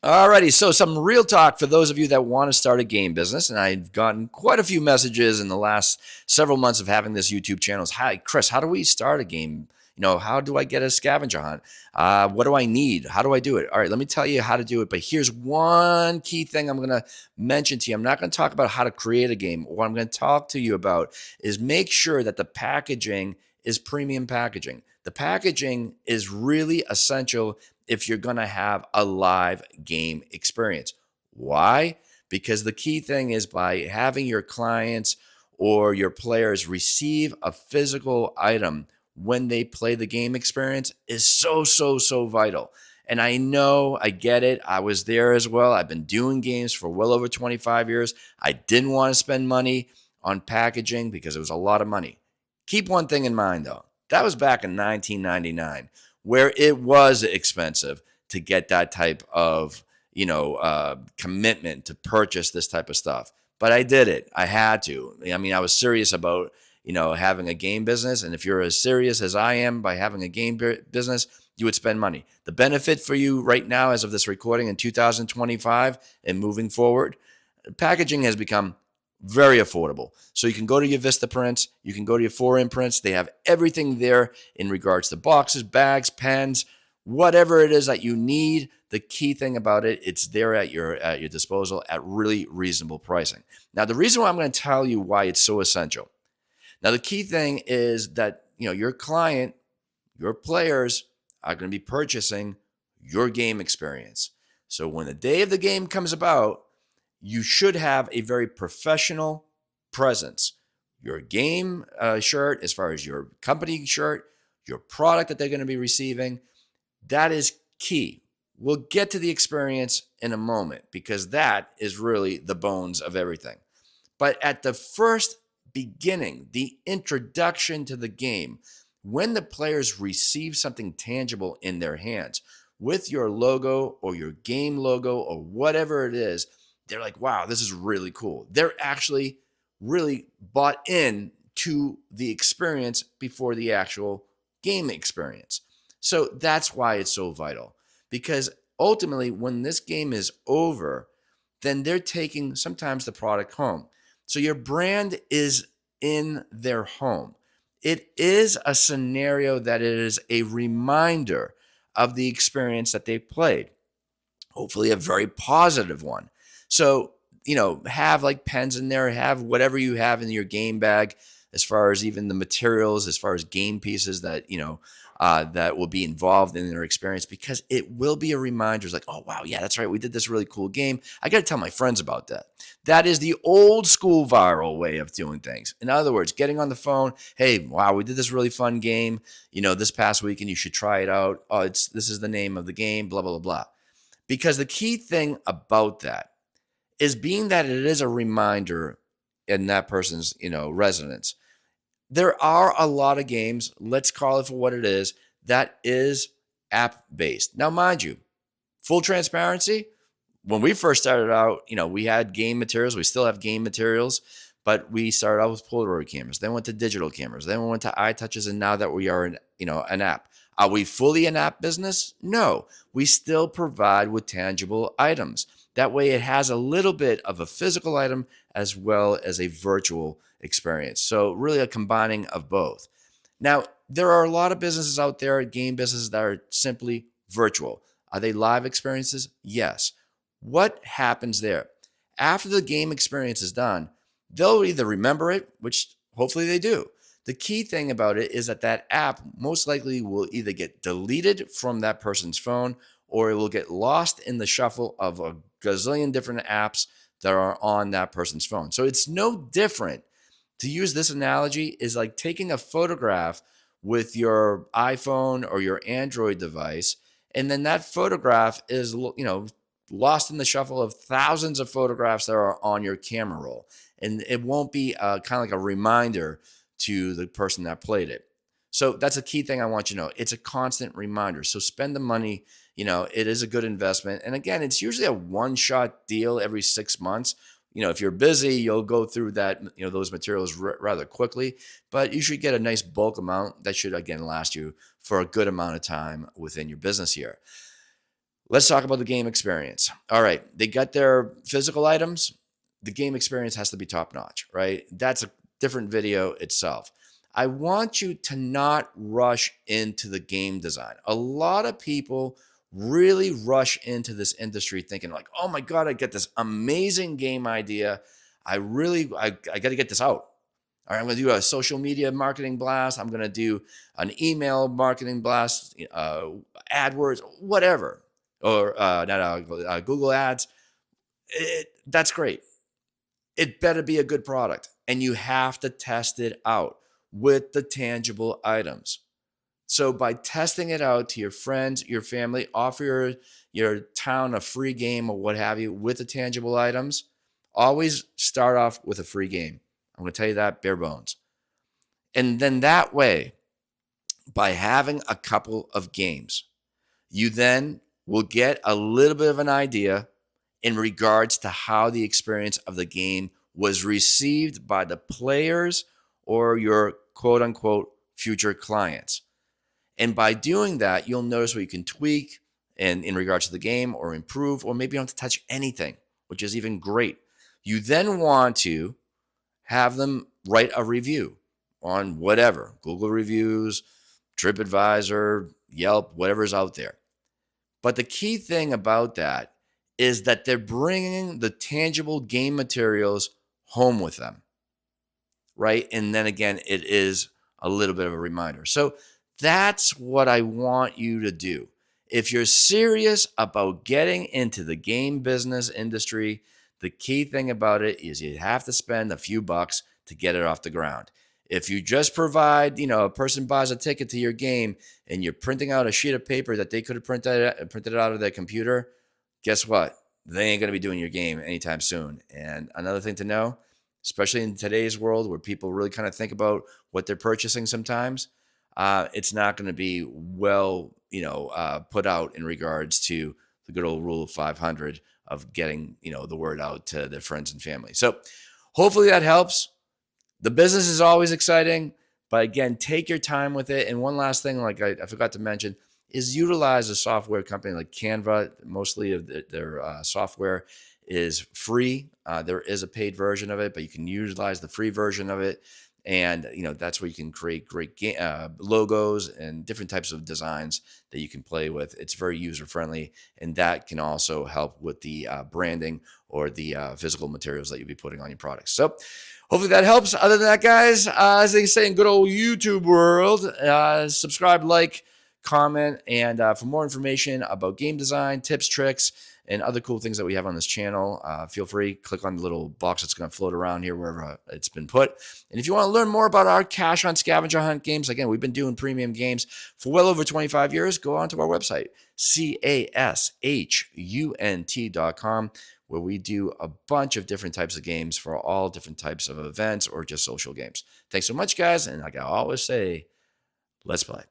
Alrighty, so some real talk for those of you that want to start a game business, and I've gotten quite a few messages in the last several months of having this YouTube channel. Hi, Chris, how do we start a game? How do I get a scavenger hunt? What do I need? How do I do it? All right, let me tell you how to do it. But here's one key thing I'm going to mention to you. I'm not going to talk about how to create a game. What I'm going to talk to you about is make sure that the packaging is premium packaging. The packaging is really essential if you're going to have a live game experience. Why? Because the key thing is by having your clients or your players receive a physical item when they play the game experience is so vital. And I know, I get it. I was there as well. I've been doing games for well over 25 years. I didn't want to spend money on packaging because it was a lot of money. Keep one thing in mind though. That was back in 1999 where it was expensive to get that type of commitment to purchase this type of stuff. But I did it. I had to. I mean, I was serious about having a game business, and if you're as serious as I am by having a game business, you would spend money. The benefit for you right now, as of this recording in 2025 and moving forward, packaging has become very affordable. So you can go to your Vista prints, you can go to your 4M prints. They have everything there in regards to boxes, bags, pens, whatever it is that you need. The key thing about it, it's there at your disposal at really reasonable pricing. Now, the reason why I'm going to tell you why it's so essential. Now, the key thing is that your client, your players are going to be purchasing your game experience. So when the day of the game comes about, you should have a very professional presence. Your game shirt, as far as your company shirt, your product that they're going to be receiving, that is key. We'll get to the experience in a moment because that is really the bones of everything. But at the first beginning, the introduction to the game, when the players receive something tangible in their hands with your logo or your game logo or whatever it is, they're like, wow, this is really cool. They're actually really bought in to the experience before the actual game experience. So that's why it's so vital, because ultimately, when this game is over, then they're taking sometimes the product home. So your brand is in their home. It is a scenario that it is a reminder of the experience that they played, hopefully a very positive one. So, have like pens in there, have whatever you have in your game bag, as far as even the materials, as far as game pieces that will be involved in their experience, because it will be a reminder. It's like, oh, wow, yeah, that's right. We did this really cool game. I got to tell my friends about that. That is the old school viral way of doing things. In other words, getting on the phone, hey, wow, we did this really fun game, this past week, and you should try it out. Oh, this is the name of the game, blah, blah, blah, blah. Because the key thing about that is being that it is a reminder in that person's, residence. There are a lot of games, let's call it for what it is, that is app based. Now, mind you, full transparency, when we first started out, we had game materials. We still have game materials, but we started out with Polaroid cameras. Then went to digital cameras. Then we went to iTouches, and now that we are an app. Are we fully an app business? No, we still provide with tangible items. That way, it has a little bit of a physical item as well as a virtual experience. So really a combining of both. Now, there are a lot of businesses out there, game businesses, that are simply virtual. Are they live experiences? Yes. What happens there? After the game experience is done, they'll either remember it, which hopefully they do. The key thing about it is that app most likely will either get deleted from that person's phone, or it will get lost in the shuffle of a gazillion different apps that are on that person's phone. So it's no different. To use this analogy is like taking a photograph with your iPhone or your Android device, and then that photograph is, lost in the shuffle of thousands of photographs that are on your camera roll. And it won't be kind of like a reminder to the person that played it. So that's a key thing I want you to know. It's a constant reminder. So spend the money. It is a good investment. And again, it's usually a one-shot deal every 6 months. If you're busy, you'll go through that, those materials rather quickly, but you should get a nice bulk amount that should, again, last you for a good amount of time within your business here. Let's talk about the game experience. All right, they got their physical items. The game experience has to be top notch, right? That's a different video itself. I want you to not rush into the game design. A lot of people really rush into this industry thinking like, oh my God, I get this amazing game idea. I got to get this out. All right, I'm going to do a social media marketing blast. I'm going to do an email marketing blast, AdWords, whatever, or Google Ads. That's great. It better be a good product, and you have to test it out with the tangible items. So by testing it out to your friends, your family, offer your town a free game or what have you with the tangible items. Always start off with a free game. I'm going to tell you that bare bones. And then that way, by having a couple of games, you then will get a little bit of an idea in regards to how the experience of the game was received by the players or your quote unquote future clients. And by doing that, you'll notice what you can tweak and in regards to the game or improve, or maybe you don't have to touch anything, which is even great. You then want to have them write a review on whatever, Google Reviews, TripAdvisor, Yelp, whatever's out there. But the key thing about that is that they're bringing the tangible game materials home with them, right? And then again, it is a little bit of a reminder. So that's what I want you to do. If you're serious about getting into the game business industry, the key thing about it is you have to spend a few bucks to get it off the ground. If you just provide, a person buys a ticket to your game and you're printing out a sheet of paper that they could have printed out of their computer, guess what? They ain't going to be doing your game anytime soon. And another thing to know, especially in today's world where people really kind of think about what they're purchasing sometimes, it's not going to be well, put out in regards to the good old rule of 500 of getting, the word out to their friends and family. So hopefully that helps. The business is always exciting, but again, take your time with it. And one last thing, like I forgot to mention, is utilize a software company like Canva. Mostly of their software is free. There is a paid version of it, but you can utilize the free version of it. And, that's where you can create great logos and different types of designs that you can play with. It's very user-friendly, and that can also help with the branding or the physical materials that you'll be putting on your products. So hopefully that helps. Other than that, guys, as they say in good old YouTube world, subscribe, like, comment, and for more information about game design, tips, tricks, and other cool things that we have on this channel, feel free, click on the little box that's going to float around here wherever it's been put. And if you want to learn more about our cash hunt, scavenger hunt games, again, we've been doing premium games for well over 25 years. Go on to our website, cashunt.com, where we do a bunch of different types of games for all different types of events or just social games. Thanks so much, guys. And like I always say, let's play.